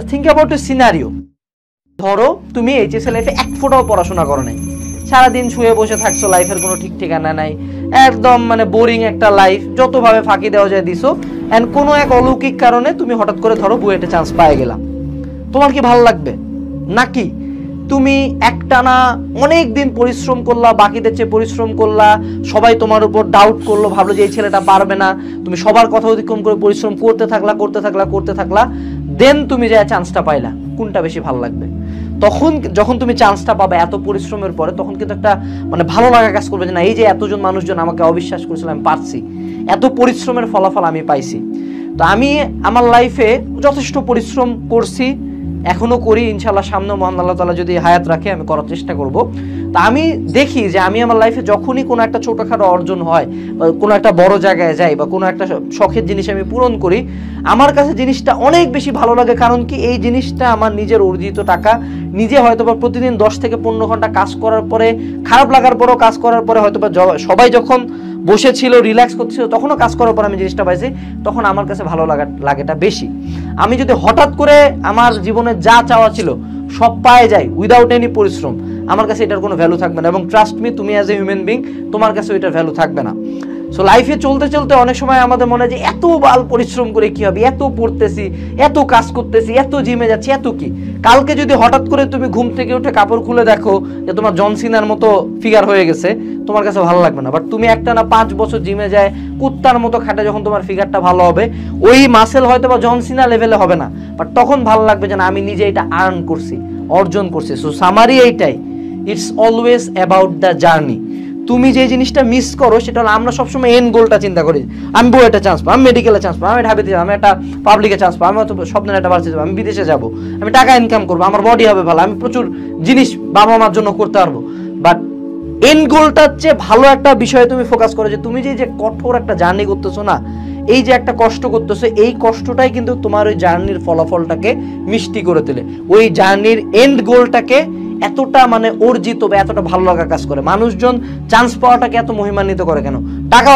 Think about a scenario. ধরো তুমি HSC লাইফে এক ফোঁটাও পড়াশোনা করো নাই, সারাদিন শুয়ে বসে থাকছো, লাইফের কোনো ঠিক ঠিকানা নাই, একদম মানে বোরিং একটা লাইফ, যতভাবে ফাঁকি দেওয়া যায় দিছো, অ্যান্ড কোনো এক অলৌকিক কারণে তুমি হঠাৎ করে ধরো বুয়েটে চান্স পেয়ে গেলাম। তোমার কি ভালো লাগবে? নাকি তুমি একটানা অনেক দিন পরিশ্রম করলা, বাকিদের চেয়ে পরিশ্রম করলা, সবাই তোমার উপর ডাউট করলো, ভাবলো যে এই ছেলেটা পারবে না, তুমি সবার কথা অতিক্রম করে পরিশ্রম করতে থাকলা, দেন তুমি যে চান্সটা পাইলা, কোনটা বেশি ভালো লাগবে? তখন যখন তুমি চান্সটা পাবে এত পরিশ্রমের পরে, তখন কিন্তু একটা মানে ভালো লাগা কাজ করবে যে না, এই যে এতজন মানুষজন আমাকে অবিশ্বাস করেছিল, আমি পারছি, এত পরিশ্রমের ফলাফল আমি পাইছি। তো আমি আমার লাইফে যথেষ্ট পরিশ্রম করছি, এখনো করি, ইনশাল্লাহ সামনে মহান আল্লাহ তাআলা যদি হায়াত রাখে আমি করার চেষ্টা করব। তা আমি দেখি যে আমি আমার লাইফে যখনই কোনো একটা ছোটোখাটো অর্জন হয়, কোনো একটা বড় জায়গায় যাই, বা কোনো একটা শখের জিনিস আমি পূরণ করি, আমার কাছে জিনিসটা অনেক বেশি ভালো লাগে। কারণ কি, এই জিনিসটা আমার নিজের অর্জিত টাকা, নিজে হয়তো বা প্রতিদিন 10 থেকে 15 ঘন্টা কাজ করার পরে, খারাপ লাগার পরেও কাজ করার পরে, হয়তো বা সবাই যখন বসেছিল রিল্যাক্স করতেছিল তখনও কাজ করার পর আমি জিনিসটা পাইছি, তখন আমার কাছে ভালো লাগাটা বেশি। আমি যদি হঠাৎ করে আমার জীবনে যা চাওয়া ছিল সব পায়ে যাই উইদাউট এনি পরিশ্রম, আমার কাছে এটার কোনো ভ্যালু থাকবে না। এবং ট্রাস্ট মি, তুমি অ্যাজ এ হিউম্যান বিং, তোমার কাছে ওইটার ভ্যালু থাকবে না। সো লাইফে চলতে চলতে অনেক সময় আমাদের মনে হয় যে এত বাল পরিশ্রম করে কি হবে, এত পড়তেছি, এত কাজ করতেছি, এত জিমে যাচ্ছি, এত কি। কালকে যদি হঠাৎ করে তুমি ঘুম থেকে উঠে কাপড় খুলে দেখো যে তোমার জন সিনার মতো ফিগার হয়ে গেছে, তোমার কাছে ভালো লাগবে না। বাট তুমি একটা না 5 বছর জিমে যায় কুত্তার মতো খাটে, যখন তোমার ফিগারটা ভালো হবে, ওই মাসেল হয়তো বা জন সিনা লেভেলে হবে না, বাট তখন ভালো লাগবে যে না, আমি নিজে এটা আর্ন করছি, অর্জন করছি। সো সামারি এইটাই, it's always about the journey. তুমি যে জিনিসটা মিস করো সেটা হলো, আমরা সবসময় এন্ড গোলটা চিন্তা করি, আমি বুয়েটে চান্স পাবো, আমি মেডিকেলে চান্স পাবো, আমি ঢাবিতে যাবো, আমি একটা পাবলিকে চান্স পাবো, আমি হয়তো স্বপ্নের একটা ভার্সিটি যাবো, আমি বিদেশে যাবো, আমি টাকা ইনকাম করবো, আমার বডি হবে ভালো, আমি প্রচুর জিনিস বাবা মার জন্য করতে পারবো। বাট এন্ড গোলটার চেয়ে ভালো একটা বিষয়ে তুমি ফোকাস করো, যে তুমি যে কঠোর একটা জার্নি করতেছো না, এই যে একটা কষ্ট করতেছো, এই কষ্টটাই কিন্তু তোমার ওই জার্নির ফলাফলটাকে মিষ্টি করে তোলে, ওই জার্নির এন্ড গোলটাকে এতটা মানে অর্জিত বা এতটা ভালো লাগা কাজ করে। মানুষজন চান্স পাওয়াটাকে এত মহিমান্বিত করে কেন? টাকা